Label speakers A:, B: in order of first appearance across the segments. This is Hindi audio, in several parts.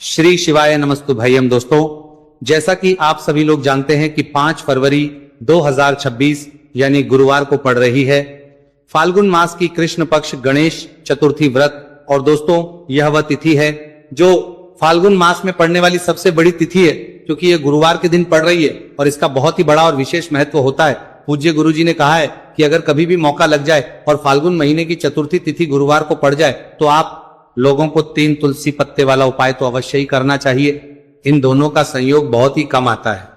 A: श्री शिवाय नमस्तु भैयम। दोस्तों, जैसा कि आप सभी लोग जानते हैं कि 5 फरवरी 2026 यानी गुरुवार को पड़ रही है फाल्गुन मास की कृष्ण पक्ष गणेश चतुर्थी व्रत। और दोस्तों, यह वह तिथि है जो फाल्गुन मास में पड़ने वाली सबसे बड़ी तिथि है, क्योंकि यह गुरुवार के दिन पड़ रही है और इसका बहुत ही बड़ा और विशेष महत्व होता है। पूज्य गुरु जी ने कहा है कि अगर कभी भी मौका लग जाए और फाल्गुन महीने की चतुर्थी तिथि गुरुवार को पड़ जाए तो आप लोगों को 3 तुलसी पत्ते वाला उपाय तो अवश्य ही करना चाहिए। इन दोनों का संयोग बहुत ही कम आता है।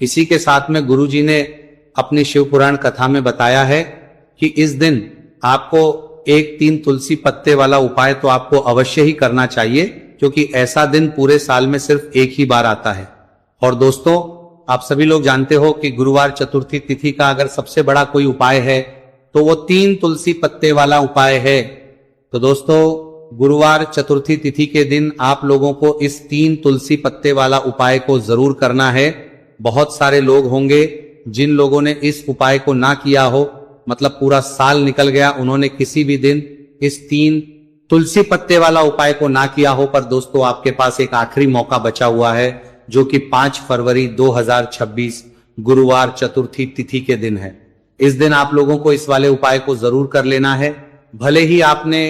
A: इसी के साथ में गुरु जी ने अपनी शिव पुराण कथा में बताया है कि इस दिन आपको 3 तुलसी पत्ते वाला उपाय तो आपको अवश्य ही करना चाहिए, क्योंकि ऐसा दिन पूरे साल में सिर्फ एक ही बार आता है। और दोस्तों, आप सभी लोग जानते हो कि गुरुवार चतुर्थी तिथि का अगर सबसे बड़ा कोई उपाय है तो वो 3 तुलसी पत्ते वाला उपाय है। तो दोस्तों, गुरुवार चतुर्थी तिथि के दिन आप लोगों को इस 3 तुलसी पत्ते वाला उपाय को जरूर करना है। बहुत सारे लोग होंगे जिन लोगों ने इस उपाय को ना किया हो, मतलब पूरा साल निकल गया, उन्होंने किसी भी दिन इस 3 तुलसी पत्ते वाला उपाय को ना किया हो। पर दोस्तों, आपके पास एक आखिरी मौका बचा हुआ है, जो कि 5 फरवरी 2026 गुरुवार चतुर्थी तिथि के दिन है। इस दिन आप लोगों को इस वाले उपाय को जरूर कर लेना है। भले ही आपने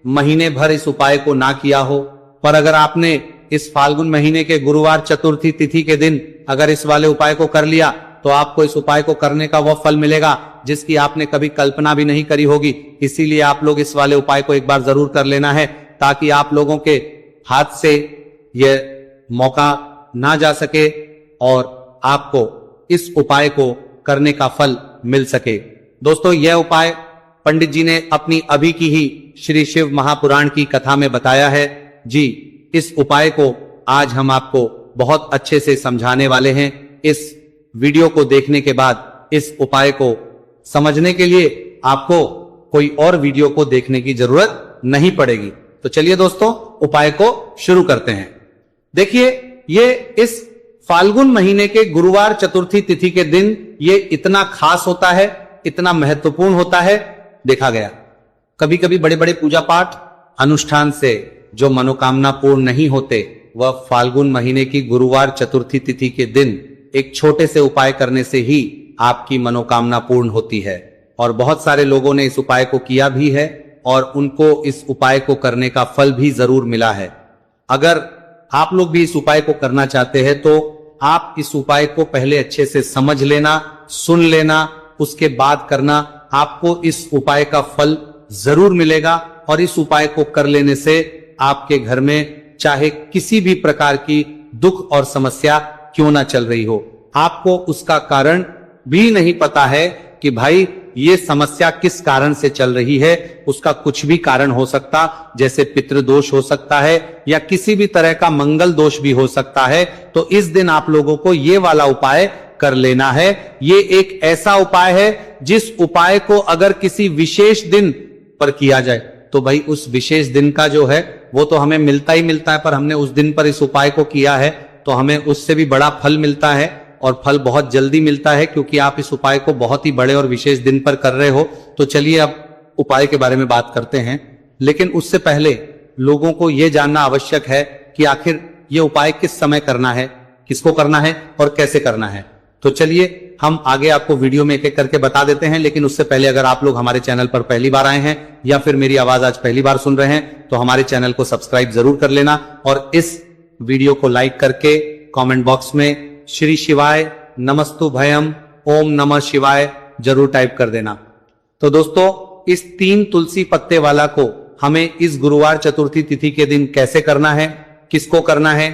A: महीने भर इस उपाय को ना किया हो, पर अगर आपने इस फाल्गुन महीने के गुरुवार चतुर्थी तिथि के दिन अगर इस वाले उपाय को कर लिया तो आपको इस उपाय को करने का वह फल मिलेगा जिसकी आपने कभी कल्पना भी नहीं करी होगी। इसीलिए आप लोग इस वाले उपाय को एक बार जरूर कर लेना है, ताकि आप लोगों के हाथ से यह मौका ना जा सके और आपको इस उपाय को करने का फल मिल सके। दोस्तों, यह उपाय पंडित जी ने अपनी अभी की ही श्री शिव महापुराण की कथा में बताया है जी। इस उपाय को आज हम आपको बहुत अच्छे से समझाने वाले हैं। इस वीडियो को देखने के बाद इस उपाय को समझने के लिए आपको कोई और वीडियो को देखने की जरूरत नहीं पड़ेगी। तो चलिए दोस्तों, उपाय को शुरू करते हैं। देखिए, ये इस फाल्गुन महीने के गुरुवार चतुर्थी तिथि के दिन ये इतना खास होता है, इतना महत्वपूर्ण होता है। देखा गया कभी कभी बड़े बड़े पूजा पाठ अनुष्ठान से जो मनोकामना पूर्ण नहीं होते, वह फाल्गुन महीने की गुरुवार चतुर्थी तिथि के दिन एक छोटे से उपाय करने से ही आपकी मनोकामना पूर्ण होती है। और बहुत सारे लोगों ने इस उपाय को किया भी है और उनको इस उपाय को करने का फल भी जरूर मिला है। अगर आप लोग भी इस उपाय को करना चाहते हैं तो आप इस उपाय को पहले अच्छे से समझ लेना, सुन लेना, उसके बाद करना। आपको इस उपाय का फल जरूर मिलेगा और इस उपाय को कर लेने से आपके घर में चाहे किसी भी प्रकार की दुख और समस्या क्यों ना चल रही हो, आपको उसका कारण भी नहीं पता है कि भाई ये समस्या किस कारण से चल रही है। उसका कुछ भी कारण हो सकता, जैसे पितृदोष हो सकता है या किसी भी तरह का मंगल दोष भी हो सकता है। तो इस दिन आप लोगों को ये वाला उपाय कर लेना है। ये एक ऐसा उपाय है जिस उपाय को अगर किसी विशेष दिन पर किया जाए तो भाई उस विशेष दिन का जो है वो तो हमें मिलता ही मिलता है, पर हमने उस दिन पर इस उपाय को किया है तो हमें उससे भी बड़ा फल मिलता है और फल बहुत जल्दी मिलता है, क्योंकि आप इस उपाय को बहुत ही बड़े और विशेष दिन पर कर रहे हो। तो चलिए अब उपाय के बारे में बात करते हैं, लेकिन उससे पहले लोगों को यह जानना आवश्यक है कि आखिर यह उपाय किस समय करना है, किसको करना है और कैसे करना है। तो चलिए हम आगे आपको वीडियो में एक एक करके बता देते हैं। लेकिन उससे पहले अगर आप लोग हमारे चैनल पर पहली बार आए हैं या फिर मेरी आवाज आज पहली बार सुन रहे हैं तो हमारे चैनल को सब्सक्राइब जरूर कर लेना और इस वीडियो को लाइक करके कमेंट बॉक्स में श्री शिवाय नमस्तु भयम ओम नमः शिवाय जरूर टाइप कर देना। तो दोस्तों, इस 3 तुलसी पत्ते वाला को हमें इस गुरुवार चतुर्थी तिथि के दिन कैसे करना है, किसको करना है,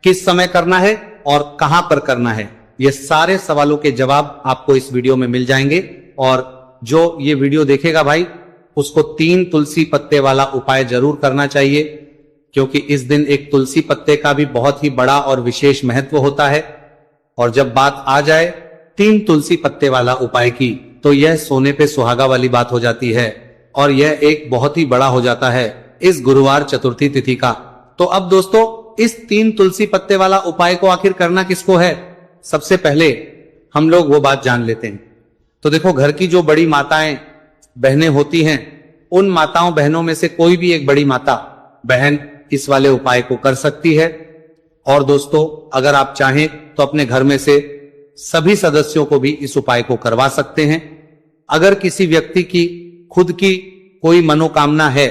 A: किस समय करना है और कहां पर करना है, ये सारे सवालों के जवाब आपको इस वीडियो में मिल जाएंगे। और जो ये वीडियो देखेगा भाई, उसको 3 तुलसी पत्ते वाला उपाय जरूर करना चाहिए, क्योंकि इस दिन एक तुलसी पत्ते का भी बहुत ही बड़ा और विशेष महत्व होता है। और जब बात आ जाए 3 तुलसी पत्ते वाला उपाय की, तो यह सोने पे सुहागा वाली बात हो जाती है और यह एक बहुत ही बड़ा हो जाता है इस गुरुवार चतुर्थी तिथि का। तो अब दोस्तों, इस 3 तुलसी पत्ते वाला उपाय को आखिर करना किसको है, सबसे पहले हम लोग वो बात जान लेते हैं। तो देखो, घर की जो बड़ी माताएं बहनें होती हैं, उन माताओं बहनों में से कोई भी एक बड़ी माता बहन इस वाले उपाय को कर सकती है। और दोस्तों, अगर आप चाहें तो अपने घर में से सभी सदस्यों को भी इस उपाय को करवा सकते हैं। अगर किसी व्यक्ति की खुद की कोई मनोकामना है,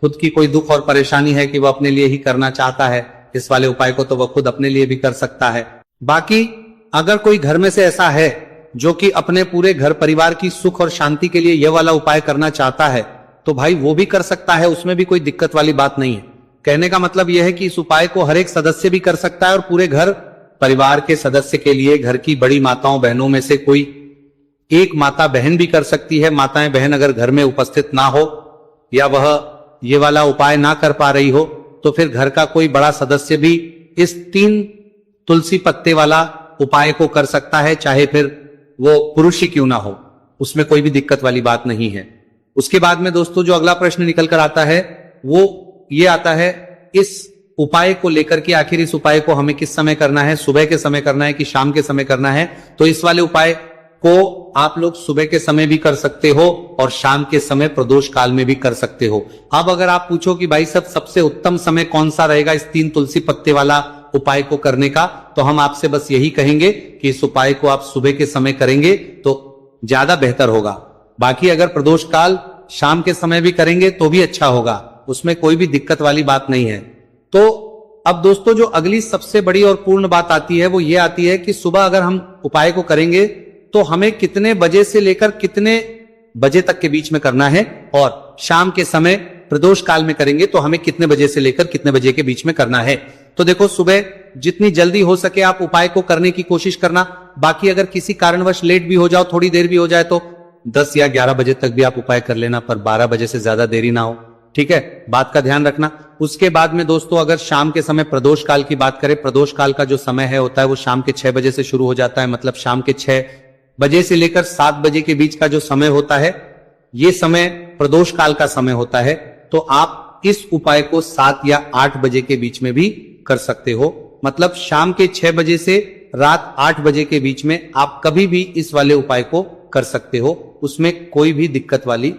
A: खुद की कोई दुख और परेशानी है कि वह अपने लिए ही करना चाहता है इस वाले उपाय को, तो वह खुद अपने लिए भी कर सकता है। बाकी अगर कोई घर में से ऐसा है जो कि अपने पूरे घर परिवार की सुख और शांति के लिए यह वाला उपाय करना चाहता है, तो भाई वो भी कर सकता है, उसमें भी कोई दिक्कत वाली बात नहीं है। कहने का मतलब यह है कि इस उपाय को हर एक सदस्य भी कर सकता है और पूरे घर परिवार के सदस्य के लिए घर की बड़ी माताओं बहनों में से कोई एक माता बहन भी कर सकती है। माताएं बहन अगर घर में उपस्थित ना हो या वह ये वाला उपाय ना कर पा रही हो, तो फिर घर का कोई बड़ा सदस्य भी इस 3 तुलसी पत्ते वाला उपाय को कर सकता है, चाहे फिर वो पुरुष ही क्यों ना हो, उसमें कोई भी दिक्कत वाली बात नहीं है। उसके बाद में दोस्तों जो अगला प्रश्न निकल कर आता है वो ये आता है, इस उपाय को लेकर के आखिर इस उपाय को हमें किस समय करना है, सुबह के समय करना है कि शाम के समय करना है। तो इस वाले उपाय को आप लोग सुबह के समय भी कर सकते हो और शाम के समय प्रदोष काल में भी कर सकते हो। अब अगर आप पूछो कि भाई सब सबसे उत्तम समय कौन सा रहेगा इस 3 तुलसी पत्ते वाला उपाय को करने का, तो हम आपसे बस यही कहेंगे कि इस उपाय को आप सुबह के समय करेंगे तो ज्यादा बेहतर होगा। बाकी अगर प्रदोष काल शाम के समय भी करेंगे तो भी अच्छा होगा, उसमें कोई भी दिक्कत वाली बात नहीं है। तो अब दोस्तों जो अगली सबसे बड़ी और पूर्ण बात आती है वो ये आती है कि सुबह अगर हम उपाय को करेंगे तो हमें कितने बजे से लेकर कितने बजे तक के बीच में करना है, और शाम के समय प्रदोष काल में करेंगे तो हमें कितने बजे से लेकर कितने बजे के बीच में करना है। तो देखो, सुबह जितनी जल्दी हो सके आप उपाय को करने की कोशिश करना। बाकी अगर किसी कारणवश लेट भी हो जाओ, थोड़ी देर भी हो जाए, तो 10 या 11 बजे तक भी आप उपाय कर लेना, पर 12 बजे से ज्यादा देरी ना हो, ठीक है, बात का ध्यान रखना। उसके बाद में दोस्तों अगर शाम के समय प्रदोष काल की बात करें, प्रदोष काल का जो समय है होता है वो शाम के 6 बजे से शुरू हो जाता है, मतलब शाम के 6 बजे से लेकर 7 बजे के बीच का जो समय होता है ये समय प्रदोष काल का समय होता है। तो आप इस उपाय को 7 या 8 बजे के बीच में भी कर सकते हो, मतलब शाम के 6 बजे से रात 8 बजे के बीच में आप कभी भी इस वाले उपाय को कर सकते हो, उसमें कोई भी दिक्कत वाली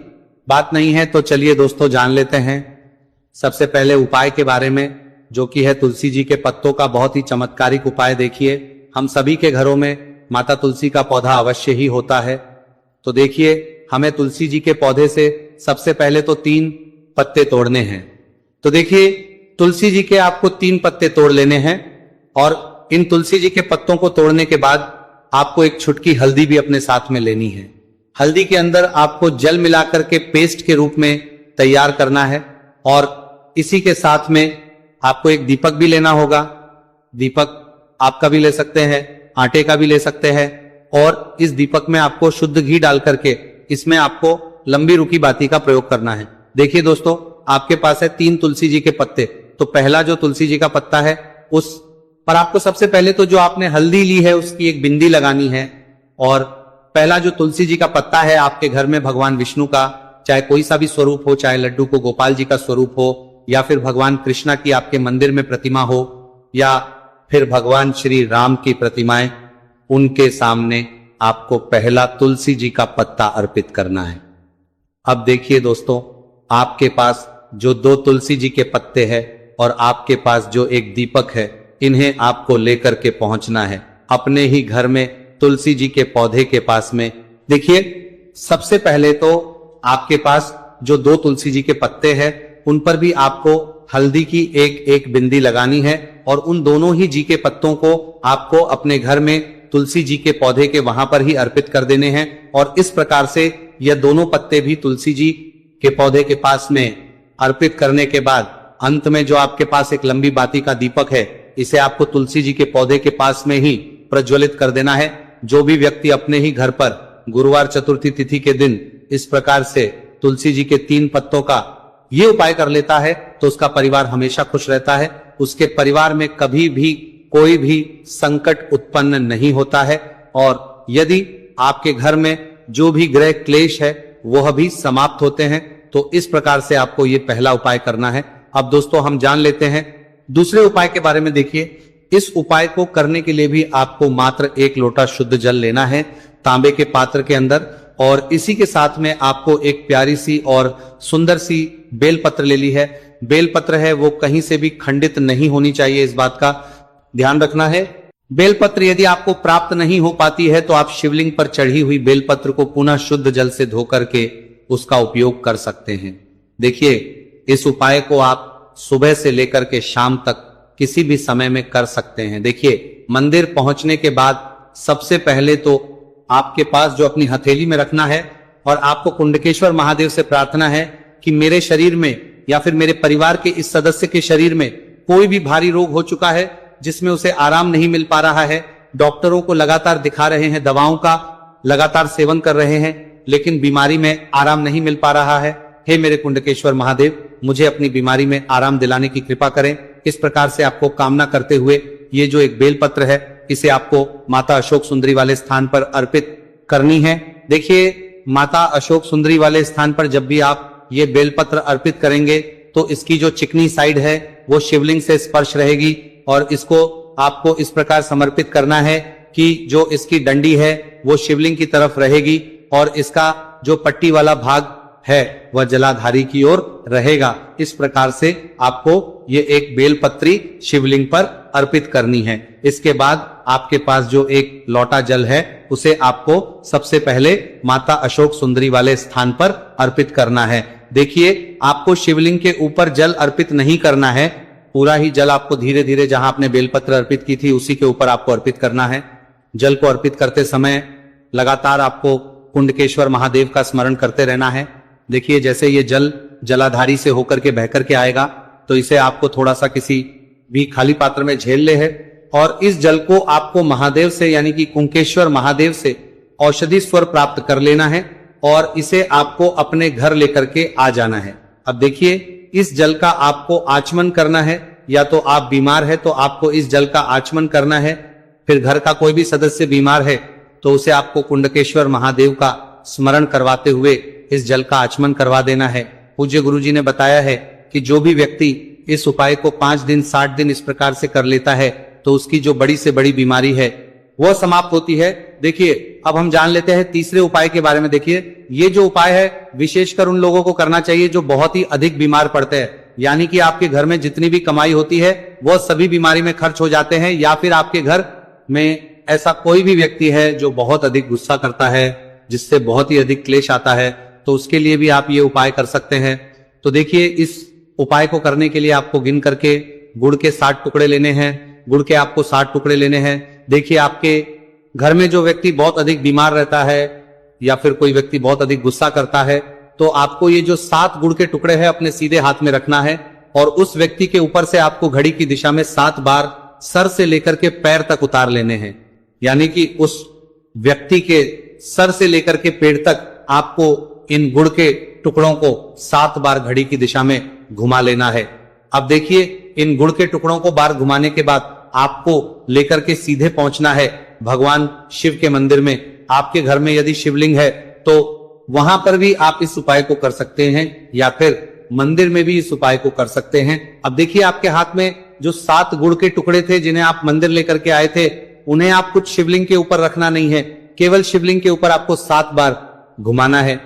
A: बात नहीं है। तो चलिए दोस्तों जान लेते हैं सबसे पहले उपाय के बारे में, जो कि है तुलसी जी के पत्तों का बहुत ही चमत्कारिक उपाय। देखिए, हम सभी के घरों में माता तुलसी का पौधा अवश्य ही होता है। तो देखिए, हमें तुलसी जी के पौधे से सबसे पहले तो 3 पत्ते तोड़ने हैं। तो देखिए, तुलसी जी के आपको 3 पत्ते तोड़ लेने हैं, और इन तुलसी जी के पत्तों को तोड़ने के बाद आपको एक छुटकी हल्दी भी अपने साथ में लेनी है। हल्दी के अंदर आपको जल मिलाकर के पेस्ट के रूप में तैयार करना है, और इसी के साथ में आपको एक दीपक भी लेना होगा। दीपक आपका भी ले सकते हैं, आटे का भी ले सकते हैं, और इस दीपक में आपको शुद्ध घी डाल करके इसमें आपको लंबी रुकी बाती का प्रयोग करना है। देखिए दोस्तों, आपके पास है 3 तुलसी जी के पत्ते, तो पहला जो तुलसी जी का पत्ता है उस पर आपको सबसे पहले तो जो आपने हल्दी ली है उसकी एक बिंदी लगानी है। और पहला जो तुलसी जी का पत्ता है आपके घर में भगवान विष्णु का चाहे कोई सा भी स्वरूप हो, चाहे लड्डू को गोपाल जी का स्वरूप हो, या फिर भगवान कृष्णा की आपके मंदिर में प्रतिमा हो, या फिर भगवान श्री राम की प्रतिमाएं, उनके सामने आपको पहला तुलसी जी का पत्ता अर्पित करना है। अब देखिए दोस्तों, आपके पास जो 2 तुलसी जी के पत्ते हैं और आपके पास जो एक दीपक है, इन्हें आपको लेकर के पहुंचना है अपने ही घर में तुलसी जी के पौधे के पास में। देखिए, सबसे पहले तो आपके पास जो 2 तुलसी जी के पत्ते हैं उन पर भी आपको हल्दी की एक बिंदी लगानी है, और उन दोनों ही जी के पत्तों को आपको अपने घर में तुलसी जी के पौधे के वहां पर ही अर्पित कर देने हैं। और इस प्रकार से यह दोनों पत्ते भी तुलसी जी के पौधे के पास में अर्पित करने के बाद अंत में जो आपके पास एक लंबी बाती का दीपक है, इसे आपको तुलसी जी के पौधे के पास में ही प्रज्वलित कर देना है। जो भी व्यक्ति अपने ही घर पर गुरुवार चतुर्थी तिथि के दिन इस प्रकार से तुलसी जी के 3 पत्तों का ये उपाय कर लेता है तो उसका परिवार हमेशा खुश रहता है, उसके परिवार में कभी भी कोई भी संकट उत्पन्न नहीं होता है, और यदि आपके घर में जो भी ग्रह क्लेश है वह भी समाप्त होते हैं। तो इस प्रकार से आपको ये पहला उपाय करना है। अब दोस्तों हम जान लेते हैं दूसरे उपाय के बारे में। देखिए, इस उपाय को करने के लिए भी आपको मात्र 1 लोटा शुद्ध जल लेना है तांबे के पात्र के अंदर, और इसी के साथ में आपको एक प्यारी सी और सुंदर सी बेलपत्र ले ली है। बेलपत्र है वो कहीं से भी खंडित नहीं होनी चाहिए, इस बात का ध्यान रखना है। बेलपत्र यदि आपको प्राप्त नहीं हो पाती है तो आप शिवलिंग पर चढ़ी हुई बेलपत्र को पुनः शुद्ध जल से धो करके उसका उपयोग कर सकते हैं। देखिए, इस उपाय को आप सुबह से लेकर के शाम तक किसी भी समय में कर सकते हैं। देखिए, मंदिर पहुंचने के बाद सबसे पहले तो आपके पास जो अपनी हथेली में रखना है और आपको कुंडकेश्वर महादेव से प्रार्थना है कि मेरे शरीर में या फिर मेरे परिवार के इस सदस्य के शरीर में कोई भी भारी रोग हो चुका है जिसमें उसे आराम नहीं मिल पा रहा है, डॉक्टरों को लगातार दिखा रहे हैं, दवाओं का लगातार सेवन कर रहे हैं, लेकिन बीमारी में आराम नहीं मिल पा रहा है। हे मेरे कुंडकेश्वर महादेव, मुझे अपनी बीमारी में आराम दिलाने की कृपा करें। इस प्रकार से आपको कामना करते हुए ये जो एक बेलपत्र है इसे आपको माता अशोक सुंदरी वाले स्थान पर अर्पित करनी है। देखिए, माता अशोक सुंदरी वाले स्थान पर जब भी आप ये बेलपत्र अर्पित करेंगे तो इसकी जो चिकनी साइड है वो शिवलिंग से स्पर्श रहेगी और इसको आपको इस प्रकार समर्पित करना है कि जो इसकी डंडी है वो शिवलिंग की तरफ रहेगी और इसका जो पट्टी वाला भाग है वह जलाधारी की ओर रहेगा। इस प्रकार से आपको ये एक बेलपत्री शिवलिंग पर अर्पित करनी है। इसके बाद आपके पास जो एक लोटा जल है उसे आपको सबसे पहले माता अशोक सुंदरी वाले स्थान पर अर्पित करना है। देखिए, आपको शिवलिंग के ऊपर जल अर्पित नहीं करना है, पूरा ही जल आपको धीरे धीरे जहां आपने बेलपत्र अर्पित की थी उसी के ऊपर आपको अर्पित करना है। जल को अर्पित करते समय लगातार आपको कुंडकेश्वर महादेव का स्मरण करते रहना है। देखिए, जैसे ये जल जलाधारी से होकर के बह करके आएगा तो इसे आपको थोड़ा सा किसी भी खाली पात्र में झेल ले है और इस जल को आपको महादेव से यानी कि कुंकेश्वर महादेव से औषधि स्वर प्राप्त कर लेना है और इसे आपको अपने घर लेकर के आ जाना है। अब देखिए, इस जल का आपको आचमन करना है, या तो आप बीमार है तो आपको इस जल का आचमन करना है, फिर घर का कोई भी सदस्य बीमार है तो उसे आपको कुंडकेश्वर महादेव का स्मरण करवाते हुए इस जल का आचमन करवा देना है। पूज्य गुरुजी ने बताया है कि जो भी व्यक्ति इस उपाय को 5 दिन 60 दिन इस प्रकार से कर लेता है तो उसकी जो बड़ी से बड़ी बीमारी है वह समाप्त होती है। देखिए, अब हम जान लेते हैं तीसरे उपाय के बारे में। देखिए, ये जो उपाय है विशेषकर उन लोगों को करना चाहिए जो बहुत ही अधिक बीमार पड़ते हैं, यानी कि आपके घर में जितनी भी कमाई होती है वह सभी बीमारी में खर्च हो जाते हैं, या फिर आपके घर में ऐसा कोई भी व्यक्ति है जो बहुत अधिक गुस्सा करता है, जिससे बहुत ही अधिक क्लेश आता है, तो उसके लिए भी आप ये उपाय कर सकते हैं। तो देखिए, इस उपाय को करने के लिए आपको गिन करके गुड़ के 60 टुकड़े लेने हैं। गुड़ के आपको 60 टुकड़े लेने हैं। देखिए, आपके घर में जो व्यक्ति बहुत अधिक बीमार रहता है या फिर कोई व्यक्ति बहुत अधिक गुस्सा करता है तो आपको ये जो 7 गुड़ के टुकड़े हैं अपने सीधे हाथ में रखना है और उस व्यक्ति के ऊपर से आपको घड़ी की दिशा में 7 बार सर से लेकर के पैर तक उतार लेने हैं, यानी कि उस व्यक्ति के सर से लेकर के पैर तक आपको इन गुड़ के टुकड़ों को 7 बार घड़ी की दिशा में घुमा लेना है। अब देखिए, इन गुड़ के टुकड़ों को बार घुमाने के बाद आपको लेकर के सीधे पहुंचना है भगवान शिव के मंदिर में। आपके घर में यदि शिवलिंग है तो वहां पर भी आप इस उपाय को कर सकते हैं या फिर मंदिर में भी इस उपाय को कर सकते हैं। अब देखिए, आपके हाथ में जो 7 गुड़ के टुकड़े थे जिन्हें आप मंदिर लेकर के आए थे, उन्हें आप कुछ शिवलिंग के ऊपर रखना नहीं है, केवल शिवलिंग के ऊपर आपको 7 बार घुमाना है।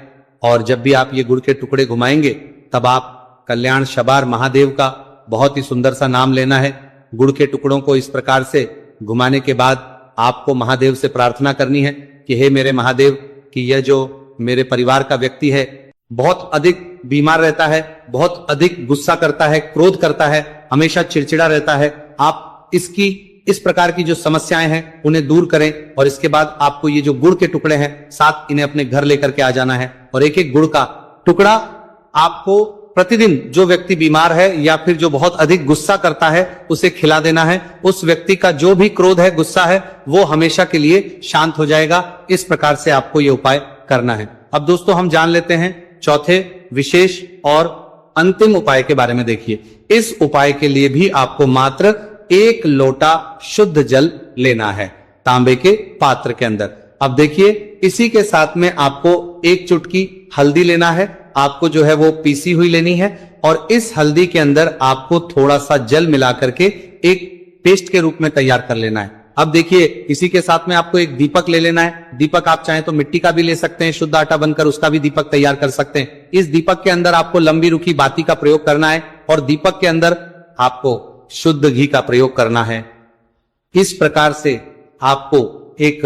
A: और जब भी आप ये गुड़ के टुकड़े घुमाएंगे तब आप कल्याण शबार महादेव का बहुत ही सुंदर सा नाम लेना है। गुड़ के टुकड़ों को इस प्रकार से घुमाने के बाद आपको महादेव से प्रार्थना करनी है कि हे मेरे महादेव, कि यह जो मेरे परिवार का व्यक्ति है बहुत अधिक बीमार रहता है, बहुत अधिक गुस्सा करता है, क्रोध करता है, हमेशा चिड़चिड़ा रहता है, आप इसकी इस प्रकार की जो समस्याएं हैं उन्हें दूर करें। और इसके बाद आपको ये जो गुड़ के टुकड़े हैं 7 इन्हें अपने घर लेकर के आ जाना है और एक एक गुड़ का टुकड़ा आपको प्रतिदिन जो व्यक्ति बीमार है या फिर जो बहुत अधिक गुस्सा करता है उसे खिला देना है। उस व्यक्ति का जो भी क्रोध है, गुस्सा है, वो हमेशा के लिए शांत हो जाएगा। इस प्रकार से आपको ये उपाय करना है। अब दोस्तों, हम जान लेते हैं चौथे विशेष और अंतिम उपाय के बारे में। देखिए, इस उपाय के लिए भी आपको मात्र 1 लोटा शुद्ध जल लेना है तांबे के पात्र के अंदर। अब देखिए, इसी के साथ में आपको 1 चुटकी हल्दी लेना है, आपको जो है वो पीसी हुई लेनी है और इस हल्दी के अंदर आपको थोड़ा सा जल मिला करके एक पेस्ट के रूप में तैयार कर लेना है। अब देखिए, इसी के साथ में आपको एक दीपक ले लेना है। दीपक आप चाहें तो मिट्टी का भी ले सकते हैं, शुद्ध आटा बनकर उसका भी दीपक तैयार कर सकते हैं। इस दीपक के अंदर आपको लंबी रुखी बाती का प्रयोग करना है। और दीपक के अंदर आपको शुद्ध घी का प्रयोग करना है। इस प्रकार से आपको एक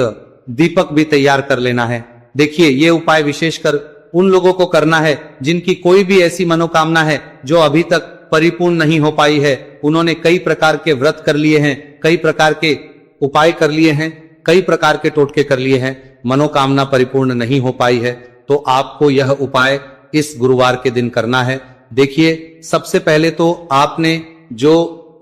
A: दीपक भी तैयार कर लेना है। देखिए, ये उपाय विशेषकर उन लोगों को करना है जिनकी कोई भी ऐसी मनोकामना है जो अभी तक परिपूर्ण नहीं हो पाई है। उन्होंने कई प्रकार के व्रत कर लिए हैं, कई प्रकार के उपाय कर लिए हैं, कई प्रकार के टोटके कर लिए हैं, मनोकामना परिपूर्ण नहीं हो पाई है। तो आपको यह उपाय इस गुरुवार के दिन करना है। देखिए, सबसे पहले तो आपने जो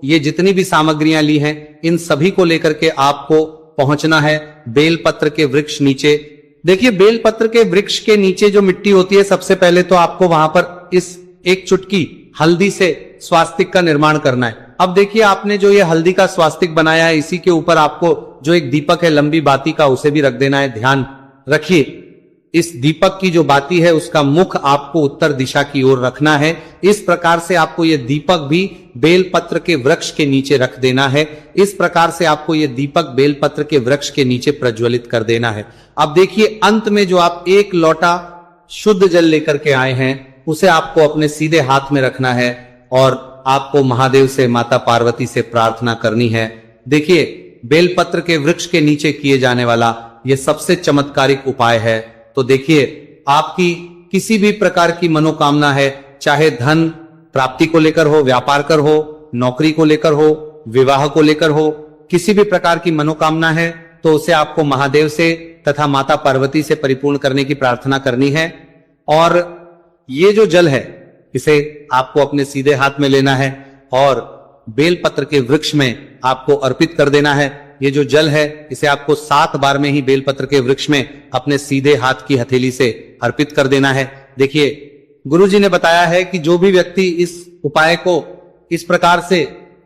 A: ये जितनी भी सामग्रियां ली हैं, इन सभी को लेकर के आपको पहुंचना है बेलपत्र के वृक्ष नीचे। देखिए, बेलपत्र के वृक्ष के नीचे जो मिट्टी होती है, सबसे पहले तो आपको वहां पर इस एक चुटकी हल्दी से स्वास्तिक का निर्माण करना है। अब देखिए, आपने जो ये हल्दी का स्वास्तिक बनाया है, इसी के ऊपर आपको जो एक दीपक है लंबी बाती का, उसे भी रख देना है। ध्यान रखिए, इस दीपक की जो बाती है उसका मुख आपको उत्तर दिशा की ओर रखना है। इस प्रकार से आपको यह दीपक भी बेलपत्र के वृक्ष के नीचे रख देना है। इस प्रकार से आपको यह दीपक बेलपत्र के वृक्ष के नीचे प्रज्वलित कर देना है। अब देखिए, अंत में जो आप एक लोटा शुद्ध जल लेकर के आए हैं, उसे आपको अपने सीधे हाथ में रखना है और आपको महादेव से, माता पार्वती से प्रार्थना करनी है। देखिए, बेलपत्र के वृक्ष के नीचे किए जाने वाला यह सबसे चमत्कारिक उपाय है। तो देखिए, आपकी किसी भी प्रकार की मनोकामना है, चाहे धन प्राप्ति को लेकर हो, व्यापार कर हो, नौकरी को लेकर हो, विवाह को लेकर हो, किसी भी प्रकार की मनोकामना है, तो उसे आपको महादेव से तथा माता पार्वती से परिपूर्ण करने की प्रार्थना करनी है। और ये जो जल है, इसे आपको अपने सीधे हाथ में लेना है और बेलपत्र के वृक्ष में आपको अर्पित कर देना है। ये जो जल है, इसे आपको 7 बार में ही बेलपत्र के वृक्ष में अपने सीधे हाथ की हथेली से अर्पित कर देना है। देखिए, गुरुजी ने बताया है कि जो भी व्यक्ति इस उपाय को इस प्रकार से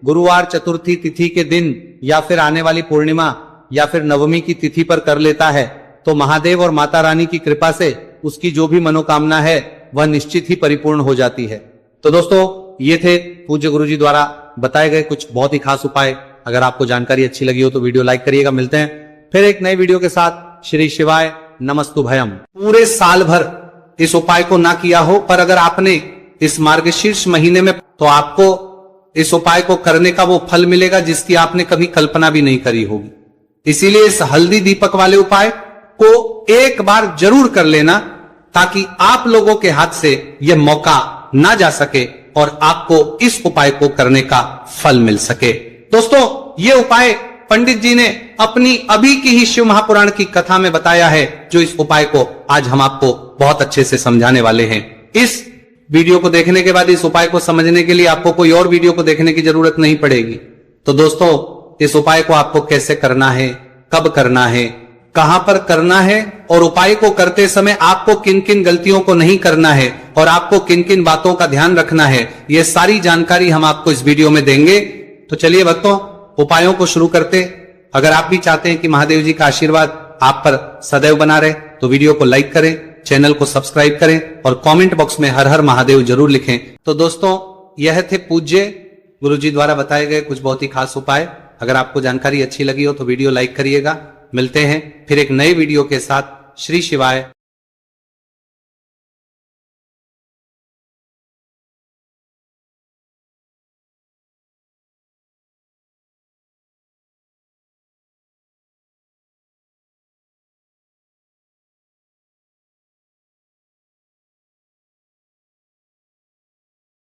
A: गुरुवार चतुर्थी तिथि के दिन या फिर आने वाली पूर्णिमा या फिर नवमी की तिथि पर कर लेता है, तो महादेव और माता रानी की कृपा से उसकी जो भी मनोकामना है वह निश्चित ही परिपूर्ण हो जाती है। तो दोस्तों, ये थे पूज्य गुरुजी द्वारा बताए गए कुछ बहुत ही खास उपाय। अगर आपको जानकारी अच्छी लगी हो तो वीडियो लाइक करिएगा। मिलते हैं फिर एक नई वीडियो के साथ। श्री शिवाय नमस्तुभयम। पूरे साल भर इस उपाय को ना किया हो, पर अगर आपने इस मार्गशीर्ष महीने में, तो आपको इस उपाय को करने का वो फल मिलेगा जिसकी आपने कभी कल्पना भी नहीं करी होगी। इसीलिए इस हल्दी दीपक वाले उपाय को एक बार जरूर कर लेना, ताकि आप लोगों के हाथ से यह मौका ना जा सके और आपको इस उपाय को करने का फल मिल सके। दोस्तों, ये उपाय पंडित जी ने अपनी अभी की ही शिव महापुराण की कथा में बताया है, जो इस उपाय को आज हम आपको बहुत अच्छे से समझाने वाले हैं। इस वीडियो को देखने के बाद इस उपाय को समझने के लिए आपको कोई और वीडियो को देखने की जरूरत नहीं पड़ेगी। तो दोस्तों, इस उपाय को आपको कैसे करना है, कब करना है, कहां पर करना है और उपाय को करते समय आपको किन किन गलतियों को नहीं करना है और आपको किन किन बातों का ध्यान रखना है, ये सारी जानकारी हम आपको इस वीडियो में देंगे। तो चलिए भक्तों, उपायों को शुरू करते। अगर आप भी चाहते हैं कि महादेव जी का आशीर्वाद आप पर सदैव बना रहे, तो वीडियो को लाइक करें, चैनल को सब्सक्राइब करें और कमेंट बॉक्स में हर हर महादेव जरूर लिखें। तो दोस्तों, यह थे पूज्य गुरुजी द्वारा बताए गए कुछ बहुत ही खास उपाय। अगर आपको जानकारी अच्छी लगी हो तो वीडियो लाइक करिएगा। मिलते हैं फिर एक नए वीडियो के साथ। श्री शिवाय।